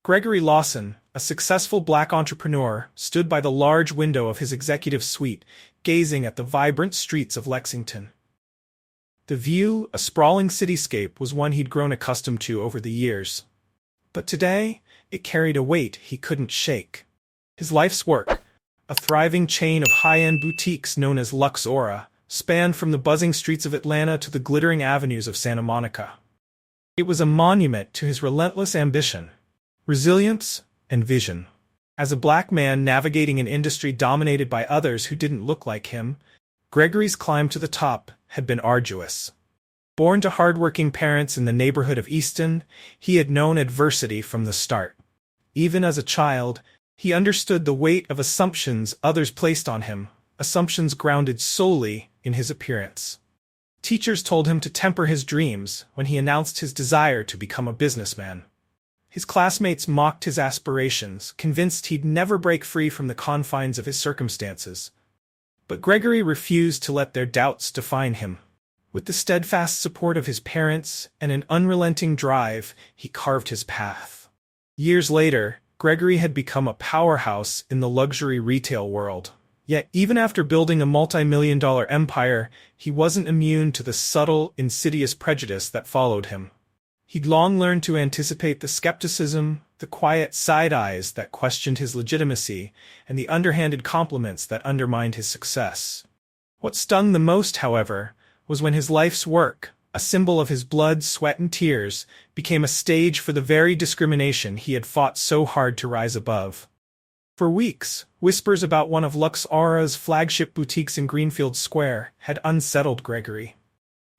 Gregory Lawson, a successful black entrepreneur, stood by the large window of his executive suite, gazing at the vibrant streets of Lexington. The view, a sprawling cityscape, was one he'd grown accustomed to over the years. But today, it carried a weight he couldn't shake. His life's work, a thriving chain of high-end boutiques known as Luxora, spanned from the buzzing streets of Atlanta to the glittering avenues of Santa Monica. It was a monument to his relentless ambition, resilience, and vision. As a black man navigating an industry dominated by others who didn't look like him, Gregory's climb to the top had been arduous. Born to hardworking parents in the neighborhood of Easton, he had known adversity from the start. Even as a child, he understood the weight of assumptions others placed on him, assumptions grounded solely in his appearance. Teachers told him to temper his dreams when he announced his desire to become a businessman. His classmates mocked his aspirations, convinced he'd never break free from the confines of his circumstances. But Gregory refused to let their doubts define him. With the steadfast support of his parents and an unrelenting drive, he carved his path. Years later, Gregory had become a powerhouse in the luxury retail world. Yet, even after building a multi-million-dollar empire, he wasn't immune to the subtle, insidious prejudice that followed him. He'd long learned to anticipate the skepticism, the quiet side eyes that questioned his legitimacy, and the underhanded compliments that undermined his success. What stung the most, however, was when his life's work, a symbol of his blood, sweat, and tears, became a stage for the very discrimination he had fought so hard to rise above. For weeks, whispers about one of Luxora's flagship boutiques in Greenfield Square had unsettled Gregory.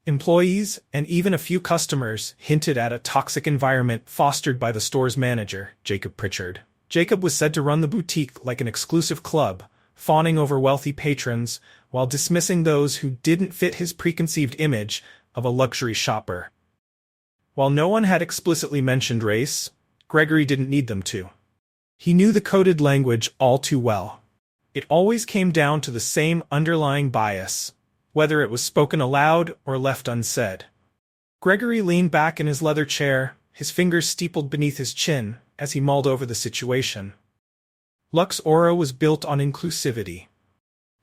Employees, and even a few customers, hinted at a toxic environment fostered by the store's manager, Jacob Pritchard. Jacob was said to run the boutique like an exclusive club, fawning over wealthy patrons, while dismissing those who didn't fit his preconceived image of a luxury shopper. While no one had explicitly mentioned race, Gregory didn't need them to. He knew the coded language all too well. It always came down to the same underlying bias, whether it was spoken aloud or left unsaid. Gregory leaned back in his leather chair, his fingers steepled beneath his chin, as he mulled over the situation. Luxora was built on inclusivity,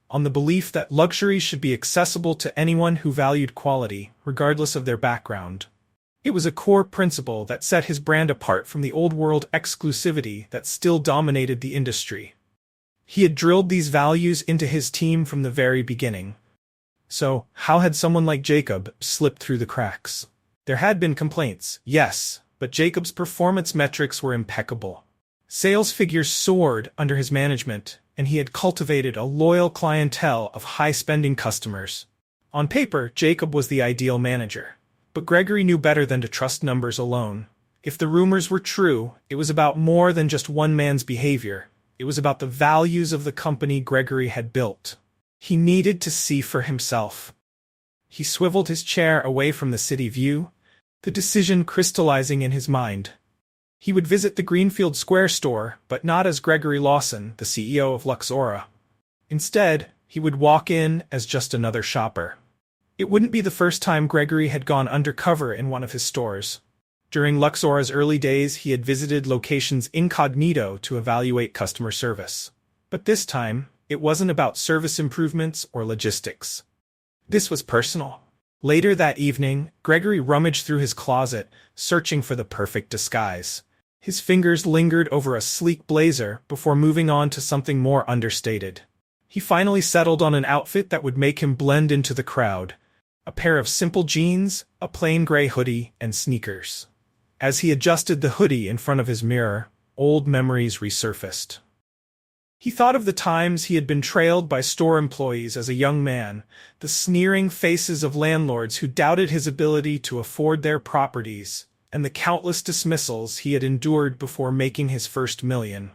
on the belief that luxury should be accessible to anyone who valued quality, regardless of their background. It was a core principle that set his brand apart from the old-world exclusivity that still dominated the industry. He had drilled these values into his team from the very beginning. So, how had someone like Jacob slipped through the cracks? There had been complaints, yes, but Jacob's performance metrics were impeccable. Sales figures soared under his management, and he had cultivated a loyal clientele of high-spending customers. On paper, Jacob was the ideal manager. But Gregory knew better than to trust numbers alone. If the rumors were true, it was about more than just one man's behavior. It was about the values of the company Gregory had built. He needed to see for himself. He swiveled his chair away from the city view, the decision crystallizing in his mind. He would visit the Greenfield Square store, but not as Gregory Lawson, the CEO of Luxora. Instead, he would walk in as just another shopper. It wouldn't be the first time Gregory had gone undercover in one of his stores. During Luxora's early days, he had visited locations incognito to evaluate customer service. But this time, it wasn't about service improvements or logistics. This was personal. Later that evening, Gregory rummaged through his closet, searching for the perfect disguise. His fingers lingered over a sleek blazer before moving on to something more understated. He finally settled on an outfit that would make him blend into the crowd. A pair of simple jeans, a plain gray hoodie, and sneakers. As he adjusted the hoodie in front of his mirror, old memories resurfaced. He thought of the times he had been trailed by store employees as a young man, the sneering faces of landlords who doubted his ability to afford their properties, and the countless dismissals he had endured before making his first million.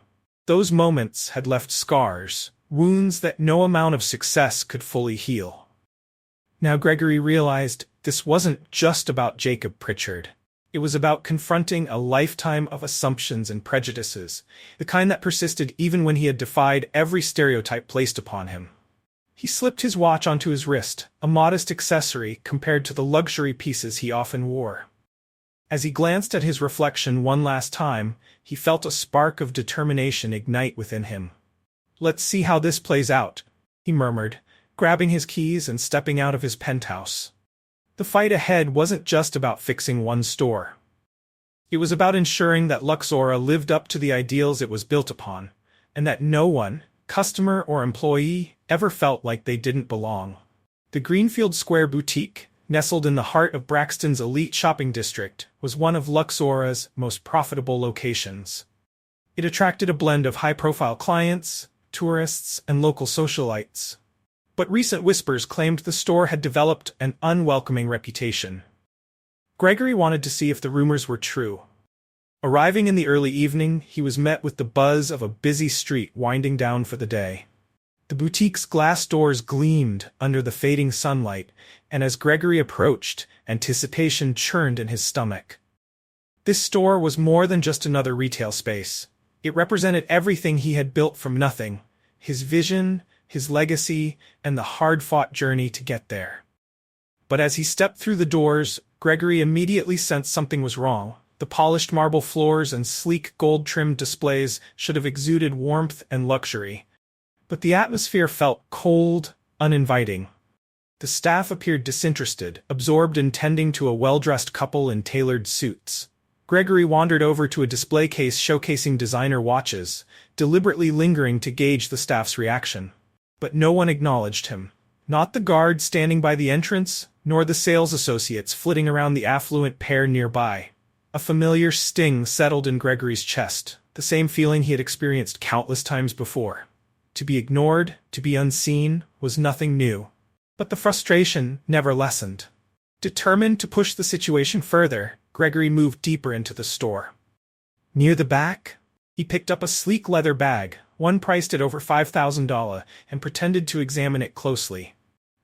Those moments had left scars, wounds that no amount of success could fully heal. Now Gregory realized this wasn't just about Jacob Pritchard. It was about confronting a lifetime of assumptions and prejudices, the kind that persisted even when he had defied every stereotype placed upon him. He slipped his watch onto his wrist, a modest accessory compared to the luxury pieces he often wore. As he glanced at his reflection one last time, he felt a spark of determination ignite within him. "Let's see how this plays out," he murmured, grabbing his keys and stepping out of his penthouse. The fight ahead wasn't just about fixing one store. It was about ensuring that Luxora lived up to the ideals it was built upon, and that no one, customer or employee, ever felt like they didn't belong. The Greenfield Square boutique, nestled in the heart of Braxton's elite shopping district, was one of Luxora's most profitable locations. It attracted a blend of high-profile clients, tourists, and local socialites. But recent whispers claimed the store had developed an unwelcoming reputation. Gregory wanted to see if the rumors were true. Arriving in the early evening, he was met with the buzz of a busy street winding down for the day. The boutique's glass doors gleamed under the fading sunlight, and as Gregory approached, anticipation churned in his stomach. This store was more than just another retail space. It represented everything he had built from nothing: his vision, his legacy, and the hard-fought journey to get there. But as he stepped through the doors, Gregory immediately sensed something was wrong. The polished marble floors and sleek gold-trimmed displays should have exuded warmth and luxury. But the atmosphere felt cold, uninviting. The staff appeared disinterested, absorbed in tending to a well-dressed couple in tailored suits. Gregory wandered over to a display case showcasing designer watches, deliberately lingering to gauge the staff's reaction. But no one acknowledged him. Not the guard standing by the entrance, nor the sales associates flitting around the affluent pair nearby. A familiar sting settled in Gregory's chest, the same feeling he had experienced countless times before. To be ignored, to be unseen, was nothing new. But the frustration never lessened. Determined to push the situation further, Gregory moved deeper into the store. Near the back, he picked up a sleek leather bag, one priced at over $5,000, and pretended to examine it closely.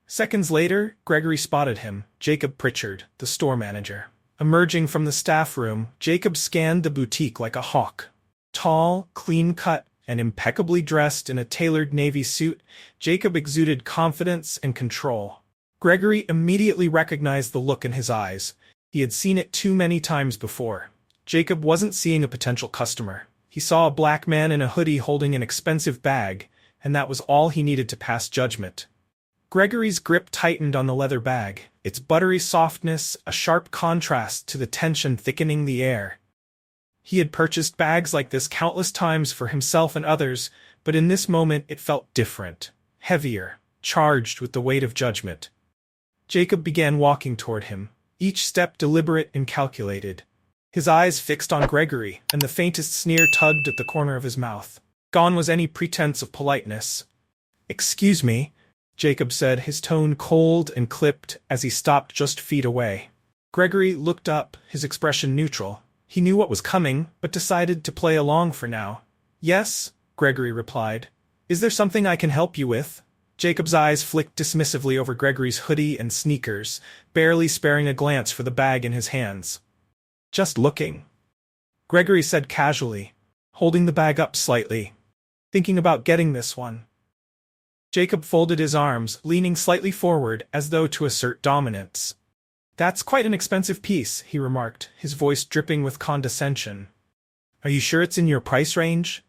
Seconds later, Gregory spotted him, Jacob Pritchard, the store manager. Emerging from the staff room, Jacob scanned the boutique like a hawk. Tall, clean-cut, and impeccably dressed in a tailored navy suit, Jacob exuded confidence and control. Gregory immediately recognized the look in his eyes. He had seen it too many times before. Jacob wasn't seeing a potential customer. He saw a black man in a hoodie holding an expensive bag, and that was all he needed to pass judgment. Gregory's grip tightened on the leather bag, its buttery softness a sharp contrast to the tension thickening the air. He had purchased bags like this countless times for himself and others, but in this moment it felt different, heavier, charged with the weight of judgment. Jacob began walking toward him, each step deliberate and calculated. His eyes fixed on Gregory, and the faintest sneer tugged at the corner of his mouth. Gone was any pretense of politeness. "Excuse me," Jacob said, his tone cold and clipped as he stopped just feet away. Gregory looked up, his expression neutral. He knew what was coming, but decided to play along for now. "Yes," Gregory replied. "Is there something I can help you with?" Jacob's eyes flicked dismissively over Gregory's hoodie and sneakers, barely sparing a glance for the bag in his hands. "Just looking," Gregory said casually, holding the bag up slightly. "Thinking about getting this one." Jacob folded his arms, leaning slightly forward as though to assert dominance. "That's quite an expensive piece," he remarked, his voice dripping with condescension. "Are you sure it's in your price range?"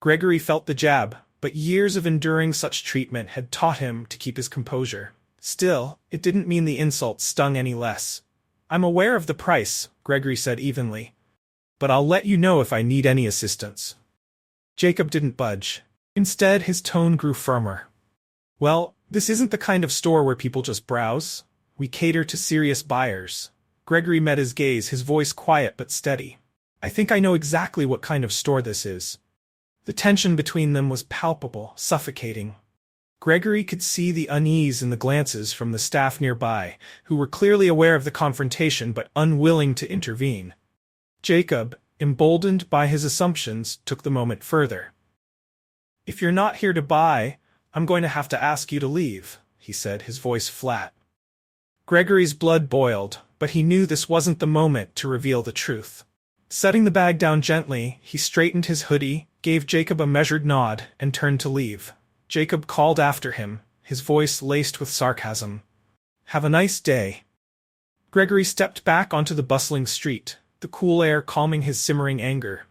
Gregory felt the jab, but years of enduring such treatment had taught him to keep his composure. Still, it didn't mean the insult stung any less. "I'm aware of the price," Gregory said evenly. "But I'll let you know if I need any assistance." Jacob didn't budge. Instead, his tone grew firmer. "Well, this isn't the kind of store where people just browse. We cater to serious buyers." Gregory met his gaze, his voice quiet but steady. "I think I know exactly what kind of store this is." The tension between them was palpable, suffocating. Gregory could see the unease in the glances from the staff nearby, who were clearly aware of the confrontation but unwilling to intervene. Jacob, emboldened by his assumptions, took the moment further. "If you're not here to buy, I'm going to have to ask you to leave," he said, his voice flat. Gregory's blood boiled, but he knew this wasn't the moment to reveal the truth. Setting the bag down gently, he straightened his hoodie, gave Jacob a measured nod, and turned to leave. Jacob called after him, his voice laced with sarcasm. "Have a nice day." Gregory stepped back onto the bustling street, the cool air calming his simmering anger.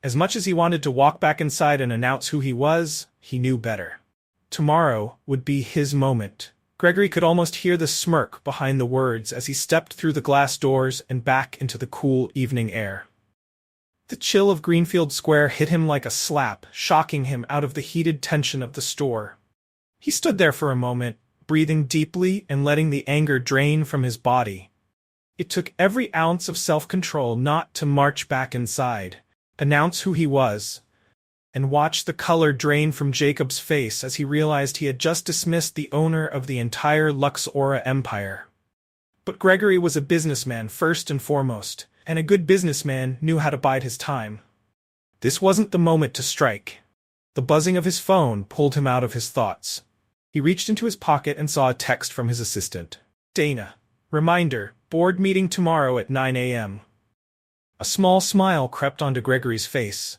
As much as he wanted to walk back inside and announce who he was, he knew better. Tomorrow would be his moment. Gregory could almost hear the smirk behind the words as he stepped through the glass doors and back into the cool evening air. The chill of Greenfield Square hit him like a slap, shocking him out of the heated tension of the store. He stood there for a moment, breathing deeply and letting the anger drain from his body. It took every ounce of self-control not to march back inside, announce who he was, and watch the color drain from Jacob's face as he realized he had just dismissed the owner of the entire Luxora empire. But Gregory was a businessman first and foremost, and a good businessman knew how to bide his time. This wasn't the moment to strike. The buzzing of his phone pulled him out of his thoughts. He reached into his pocket and saw a text from his assistant. Dana. Reminder, board meeting tomorrow at 9 a.m. A small smile crept onto Gregory's face.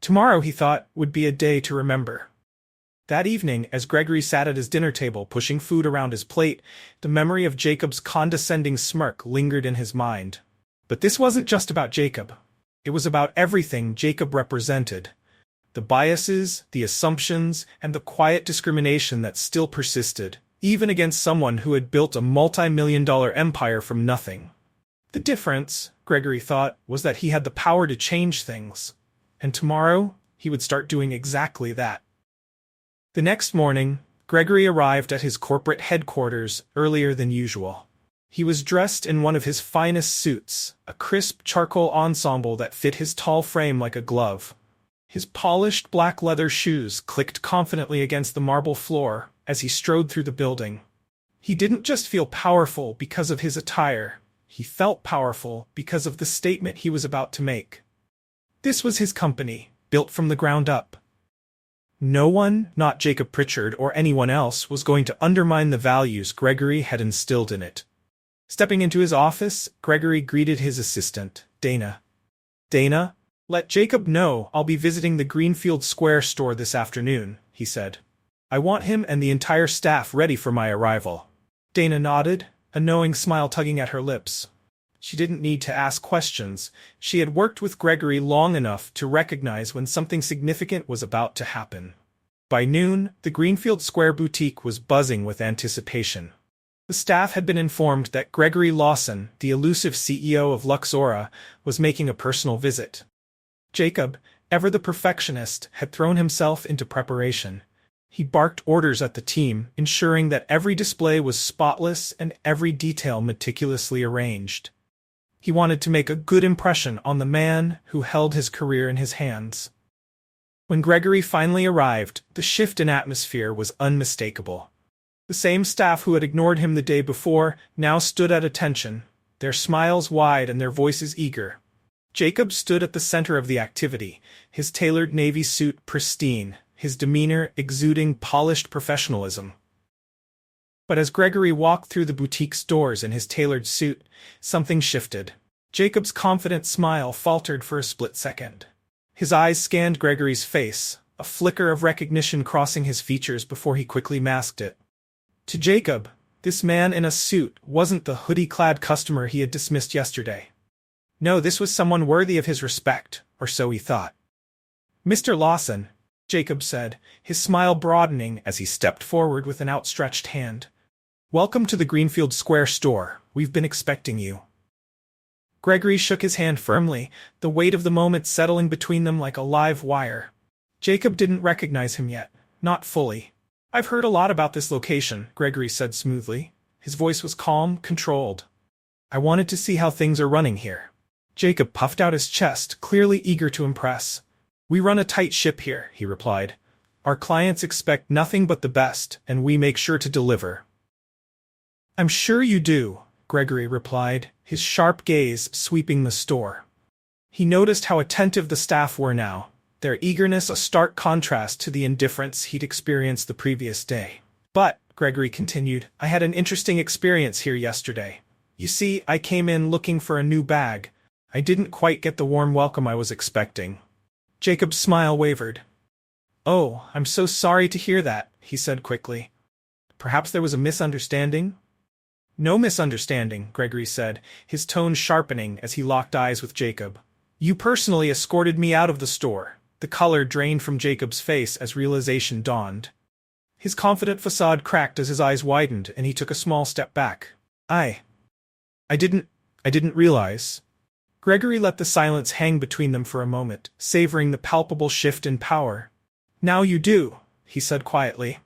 Tomorrow, he thought, would be a day to remember. That evening, as Gregory sat at his dinner table pushing food around his plate, the memory of Jacob's condescending smirk lingered in his mind. But this wasn't just about Jacob. It was about everything Jacob represented. The biases, the assumptions, and the quiet discrimination that still persisted, even against someone who had built a multi-million-dollar empire from nothing. The difference, Gregory thought, was that he had the power to change things. And tomorrow, he would start doing exactly that. The next morning, Gregory arrived at his corporate headquarters earlier than usual. He was dressed in one of his finest suits, a crisp charcoal ensemble that fit his tall frame like a glove. His polished black leather shoes clicked confidently against the marble floor as he strode through the building. He didn't just feel powerful because of his attire. He felt powerful because of the statement he was about to make. This was his company, built from the ground up. No one, not Jacob Pritchard or anyone else, was going to undermine the values Gregory had instilled in it. Stepping into his office, Gregory greeted his assistant, Dana. Dana, let Jacob know I'll be visiting the Greenfield Square store this afternoon, he said. I want him and the entire staff ready for my arrival. Dana nodded, a knowing smile tugging at her lips. She didn't need to ask questions. She had worked with Gregory long enough to recognize when something significant was about to happen. By noon, the Greenfield Square boutique was buzzing with anticipation. The staff had been informed that Gregory Lawson, the elusive CEO of Luxora, was making a personal visit. Jacob, ever the perfectionist, had thrown himself into preparation. He barked orders at the team, ensuring that every display was spotless and every detail meticulously arranged. He wanted to make a good impression on the man who held his career in his hands. When Gregory finally arrived, the shift in atmosphere was unmistakable. The same staff who had ignored him the day before now stood at attention, their smiles wide and their voices eager. Jacob stood at the center of the activity, his tailored navy suit pristine, his demeanor exuding polished professionalism. But as Gregory walked through the boutique's doors in his tailored suit, something shifted. Jacob's confident smile faltered for a split second. His eyes scanned Gregory's face, a flicker of recognition crossing his features before he quickly masked it. To Jacob, this man in a suit wasn't the hoodie-clad customer he had dismissed yesterday. No, this was someone worthy of his respect, or so he thought. Mr. Lawson, Jacob said, his smile broadening as he stepped forward with an outstretched hand. Welcome to the Greenfield Square store. We've been expecting you. Gregory shook his hand firmly, the weight of the moment settling between them like a live wire. Jacob didn't recognize him yet, not fully. I've heard a lot about this location, Gregory said smoothly. His voice was calm, controlled. I wanted to see how things are running here. Jacob puffed out his chest, clearly eager to impress. We run a tight ship here, he replied. Our clients expect nothing but the best, and we make sure to deliver. I'm sure you do, Gregory replied, his sharp gaze sweeping the store. He noticed how attentive the staff were now, their eagerness a stark contrast to the indifference he'd experienced the previous day. But, Gregory continued, I had an interesting experience here yesterday. You see, I came in looking for a new bag. I didn't quite get the warm welcome I was expecting. Jacob's smile wavered. Oh, I'm so sorry to hear that, he said quickly. Perhaps there was a misunderstanding? No misunderstanding, Gregory said, his tone sharpening as he locked eyes with Jacob. You personally escorted me out of the store. The color drained from Jacob's face as realization dawned. His confident facade cracked as his eyes widened and he took a small step back. I didn't realize. Gregory let the silence hang between them for a moment, savoring the palpable shift in power. Now you do, he said quietly.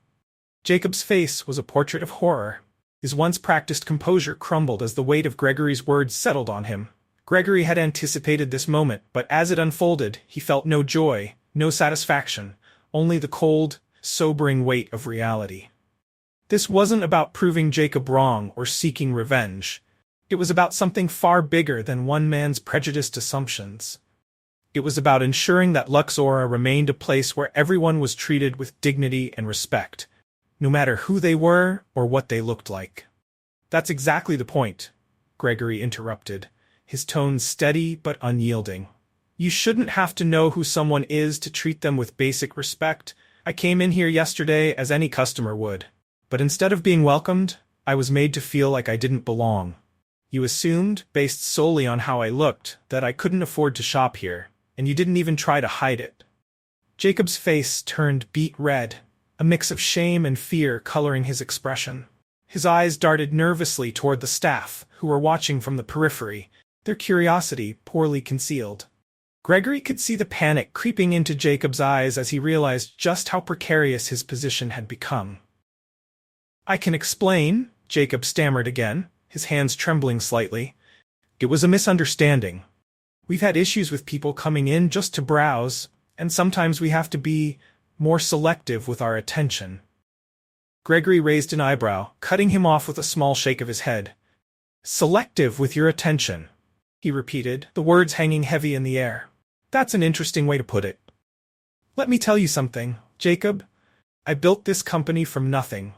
Jacob's face was a portrait of horror. His once practiced composure crumbled as the weight of Gregory's words settled on him. Gregory had anticipated this moment, but as it unfolded, he felt no joy, no satisfaction, only the cold, sobering weight of reality. This wasn't about proving Jacob wrong or seeking revenge. It was about something far bigger than one man's prejudiced assumptions. It was about ensuring that Luxora remained a place where everyone was treated with dignity and respect, no matter who they were or what they looked like. That's exactly the point, Gregory interrupted, his tone steady but unyielding. You shouldn't have to know who someone is to treat them with basic respect. I came in here yesterday as any customer would. But instead of being welcomed, I was made to feel like I didn't belong. You assumed, based solely on how I looked, that I couldn't afford to shop here, and you didn't even try to hide it. Jacob's face turned beet red, a mix of shame and fear coloring his expression. His eyes darted nervously toward the staff, who were watching from the periphery, their curiosity poorly concealed. Gregory could see the panic creeping into Jacob's eyes as he realized just how precarious his position had become. I can explain, Jacob stammered again, his hands trembling slightly. It was a misunderstanding. We've had issues with people coming in just to browse, and sometimes we have to be more selective with our attention. Gregory raised an eyebrow, cutting him off with a small shake of his head. Selective with your attention, he repeated, the words hanging heavy in the air. That's an interesting way to put it. Let me tell you something, Jacob. I built this company from nothing.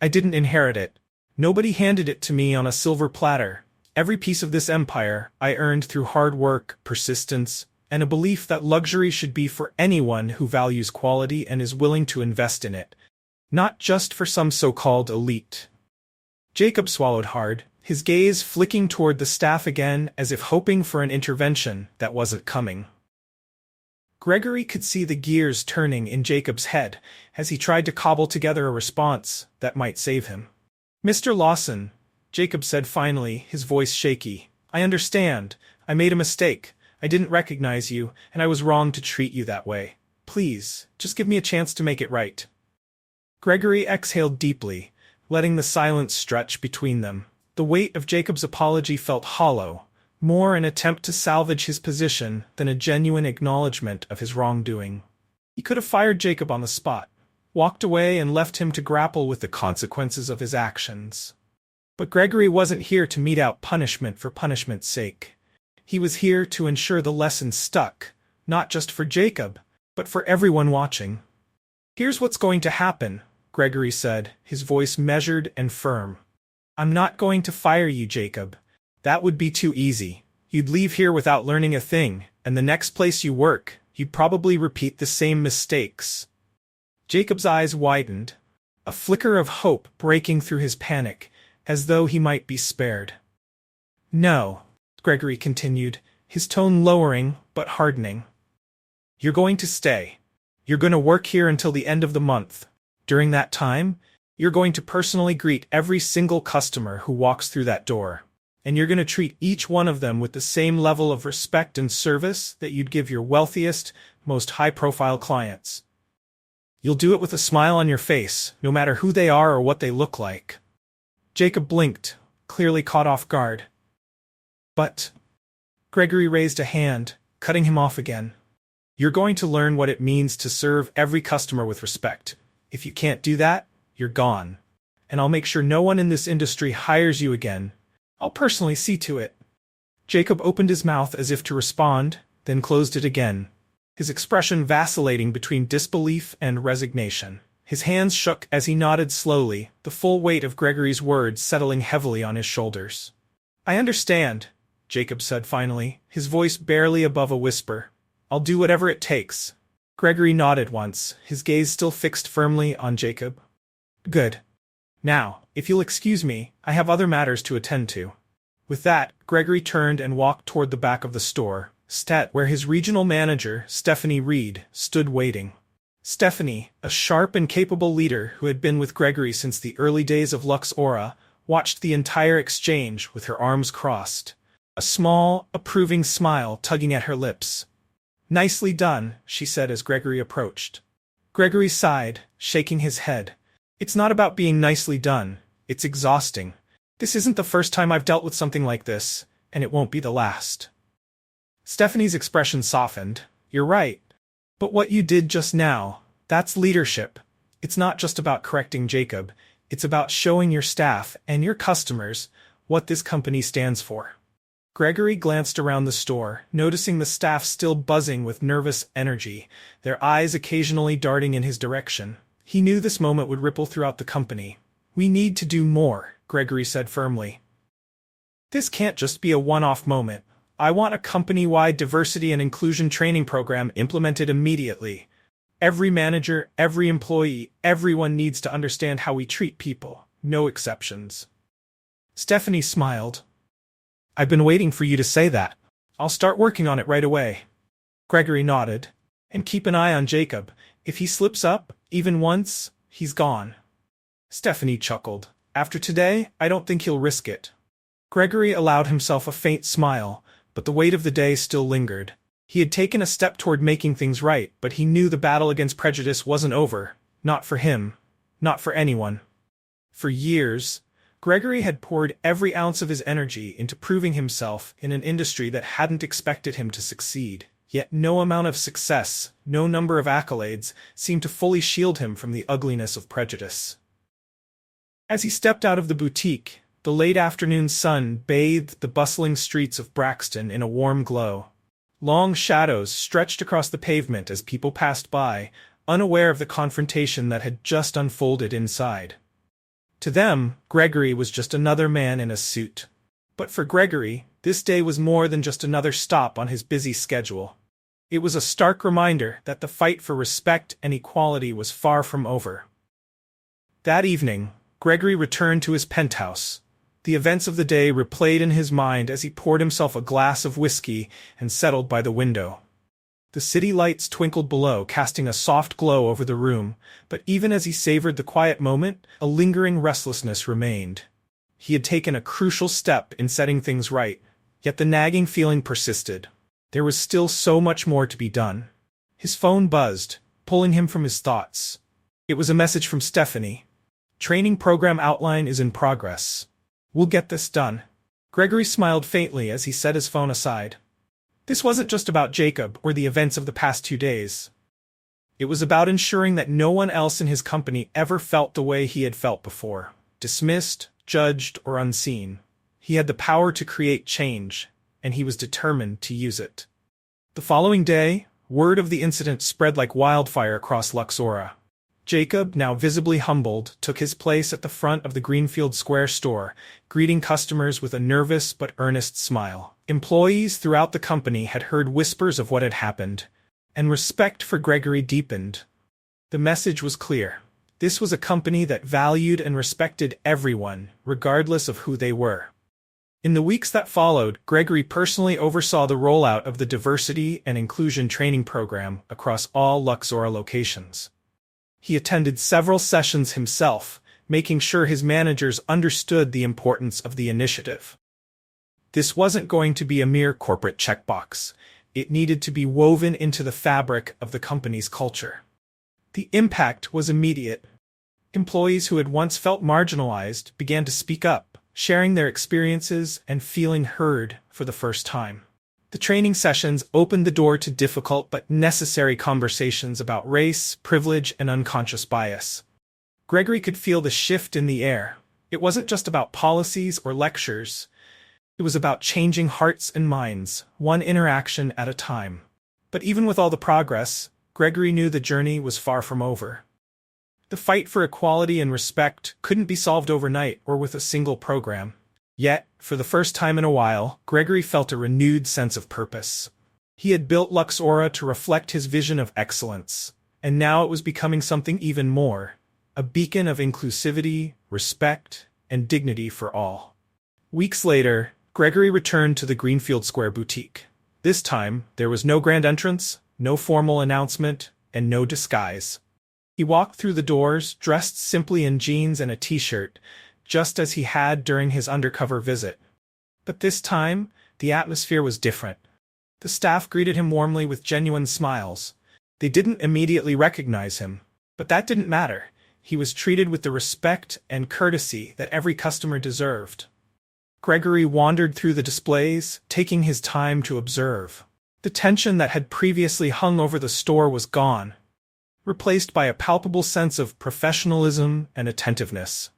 I didn't inherit it. Nobody handed it to me on a silver platter. Every piece of this empire I earned through hard work, persistence, and a belief that luxury should be for anyone who values quality and is willing to invest in it, not just for some so-called elite. Jacob swallowed hard, his gaze flicking toward the staff again as if hoping for an intervention that wasn't coming. Gregory could see the gears turning in Jacob's head as he tried to cobble together a response that might save him. Mr. Lawson, Jacob said finally, his voice shaky, I understand. I made a mistake. I didn't recognize you, and I was wrong to treat you that way. Please, just give me a chance to make it right. Gregory exhaled deeply, letting the silence stretch between them. The weight of Jacob's apology felt hollow, more an attempt to salvage his position than a genuine acknowledgement of his wrongdoing. He could have fired Jacob on the spot, walked away and left him to grapple with the consequences of his actions. But Gregory wasn't here to mete out punishment for punishment's sake. He was here to ensure the lesson stuck, not just for Jacob, but for everyone watching. Here's what's going to happen, Gregory said, his voice measured and firm. I'm not going to fire you, Jacob. That would be too easy. You'd leave here without learning a thing, and the next place you work, you'd probably repeat the same mistakes. Jacob's eyes widened, a flicker of hope breaking through his panic, as though he might be spared. No, Gregory continued, his tone lowering but hardening. You're going to stay. You're going to work here until the end of the month. During that time, you're going to personally greet every single customer who walks through that door. And you're going to treat each one of them with the same level of respect and service that you'd give your wealthiest, most high-profile clients. You'll do it with a smile on your face, no matter who they are or what they look like. Jacob blinked, clearly caught off guard. But Gregory raised a hand, cutting him off again. You're going to learn what it means to serve every customer with respect. If you can't do that, you're gone. And I'll make sure no one in this industry hires you again. I'll personally see to it. Jacob opened his mouth as if to respond, then closed it again, his expression vacillating between disbelief and resignation. His hands shook as he nodded slowly, the full weight of Gregory's words settling heavily on his shoulders. I understand, Jacob said finally, his voice barely above a whisper. I'll do whatever it takes. Gregory nodded once, his gaze still fixed firmly on Jacob. Good. Now, if you'll excuse me, I have other matters to attend to. With that, Gregory turned and walked toward the back of the store, where his regional manager, Stephanie Reed, stood waiting. Stephanie, a sharp and capable leader who had been with Gregory since the early days of Lux Aura, watched the entire exchange with her arms crossed, a small, approving smile tugging at her lips. "Nicely done," she said as Gregory approached. Gregory sighed, shaking his head. "It's not about being nicely done, it's exhausting. This isn't the first time I've dealt with something like this, and it won't be the last." Stephanie's expression softened. "You're right. But what you did just now, that's leadership. It's not just about correcting Jacob, it's about showing your staff and your customers what this company stands for." Gregory glanced around the store, noticing the staff still buzzing with nervous energy, their eyes occasionally darting in his direction. He knew this moment would ripple throughout the company. "We need to do more," Gregory said firmly. "This can't just be a one-off moment. I want a company-wide diversity and inclusion training program implemented immediately. Every manager, every employee, everyone needs to understand how we treat people, no exceptions." Stephanie smiled. "I've been waiting for you to say that. I'll start working on it right away." Gregory nodded. "And keep an eye on Jacob. If he slips up, even once, he's gone." Stephanie chuckled. "After today, I don't think he'll risk it." Gregory allowed himself a faint smile, but the weight of the day still lingered. He had taken a step toward making things right, but he knew the battle against prejudice wasn't over. Not for him. Not for anyone. For years, Gregory had poured every ounce of his energy into proving himself in an industry that hadn't expected him to succeed. Yet no amount of success, no number of accolades, seemed to fully shield him from the ugliness of prejudice. As he stepped out of the boutique, the late afternoon sun bathed the bustling streets of Braxton in a warm glow. Long shadows stretched across the pavement as people passed by, unaware of the confrontation that had just unfolded inside. To them, Gregory was just another man in a suit. But for Gregory, this day was more than just another stop on his busy schedule. It was a stark reminder that the fight for respect and equality was far from over. That evening, Gregory returned to his penthouse. The events of the day replayed in his mind as he poured himself a glass of whiskey and settled by the window. The city lights twinkled below, casting a soft glow over the room, but even as he savored the quiet moment, a lingering restlessness remained. He had taken a crucial step in setting things right, yet the nagging feeling persisted. There was still so much more to be done. His phone buzzed, pulling him from his thoughts. It was a message from Stephanie. "Training program outline is in progress. We'll get this done." Gregory smiled faintly as he set his phone aside. This wasn't just about Jacob or the events of the past 2 days. It was about ensuring that no one else in his company ever felt the way he had felt before, dismissed, judged, or unseen. He had the power to create change, and he was determined to use it. The following day, word of the incident spread like wildfire across Luxora. Jacob, now visibly humbled, took his place at the front of the Greenfield Square store, greeting customers with a nervous but earnest smile. Employees throughout the company had heard whispers of what had happened, and respect for Gregory deepened. The message was clear. This was a company that valued and respected everyone, regardless of who they were. In the weeks that followed, Gregory personally oversaw the rollout of the Diversity and Inclusion Training Program across all Luxora locations. He attended several sessions himself, making sure his managers understood the importance of the initiative. This wasn't going to be a mere corporate checkbox. It needed to be woven into the fabric of the company's culture. The impact was immediate. Employees who had once felt marginalized began to speak up, sharing their experiences and feeling heard for the first time. The training sessions opened the door to difficult but necessary conversations about race, privilege, and unconscious bias. Gregory could feel the shift in the air. It wasn't just about policies or lectures. It was about changing hearts and minds, one interaction at a time. But even with all the progress, Gregory knew the journey was far from over. The fight for equality and respect couldn't be solved overnight or with a single program. Yet, for the first time in a while, Gregory felt a renewed sense of purpose. He had built Luxora to reflect his vision of excellence, and now it was becoming something even more, a beacon of inclusivity, respect, and dignity for all. Weeks later, Gregory returned to the Greenfield Square boutique. This time, there was no grand entrance, no formal announcement, and no disguise. He walked through the doors, dressed simply in jeans and a t-shirt, just as he had during his undercover visit. But this time, the atmosphere was different. The staff greeted him warmly with genuine smiles. They didn't immediately recognize him, but that didn't matter. He was treated with the respect and courtesy that every customer deserved. Gregory wandered through the displays, taking his time to observe. The tension that had previously hung over the store was gone, replaced by a palpable sense of professionalism and attentiveness.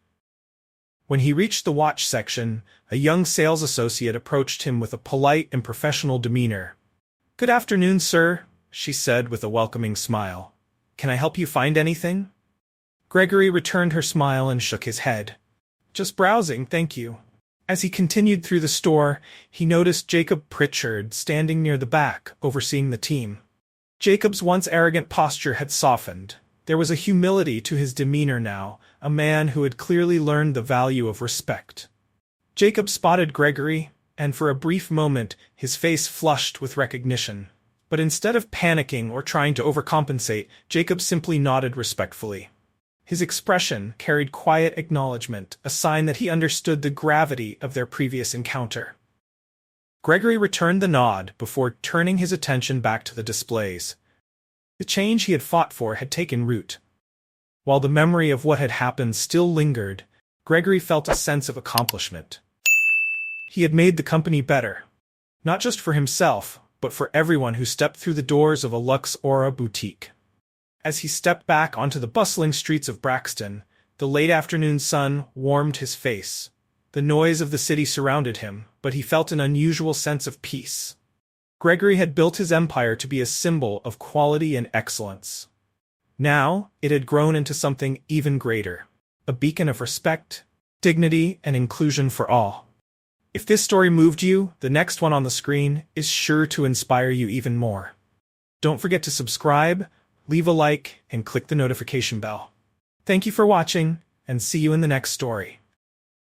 When he reached the watch section, a young sales associate approached him with a polite and professional demeanor. "Good afternoon, sir," she said with a welcoming smile. "Can I help you find anything?" Gregory returned her smile and shook his head. "Just browsing, thank you." As he continued through the store, he noticed Jacob Pritchard standing near the back, overseeing the team. Jacob's once arrogant posture had softened. There was a humility to his demeanor now, a man who had clearly learned the value of respect. Jacob spotted Gregory, and for a brief moment his face flushed with recognition. But instead of panicking or trying to overcompensate, Jacob simply nodded respectfully. His expression carried quiet acknowledgement, a sign that he understood the gravity of their previous encounter. Gregory returned the nod before turning his attention back to the displays. The change he had fought for had taken root. While the memory of what had happened still lingered, Gregory felt a sense of accomplishment. He had made the company better, not just for himself, but for everyone who stepped through the doors of a Luxor boutique. As he stepped back onto the bustling streets of Braxton, the late afternoon sun warmed his face. The noise of the city surrounded him, but he felt an unusual sense of peace. Gregory had built his empire to be a symbol of quality and excellence. Now, it had grown into something even greater, a beacon of respect, dignity, and inclusion for all. If this story moved you, the next one on the screen is sure to inspire you even more. Don't forget to subscribe, leave a like, and click the notification bell. Thank you for watching, and see you in the next story.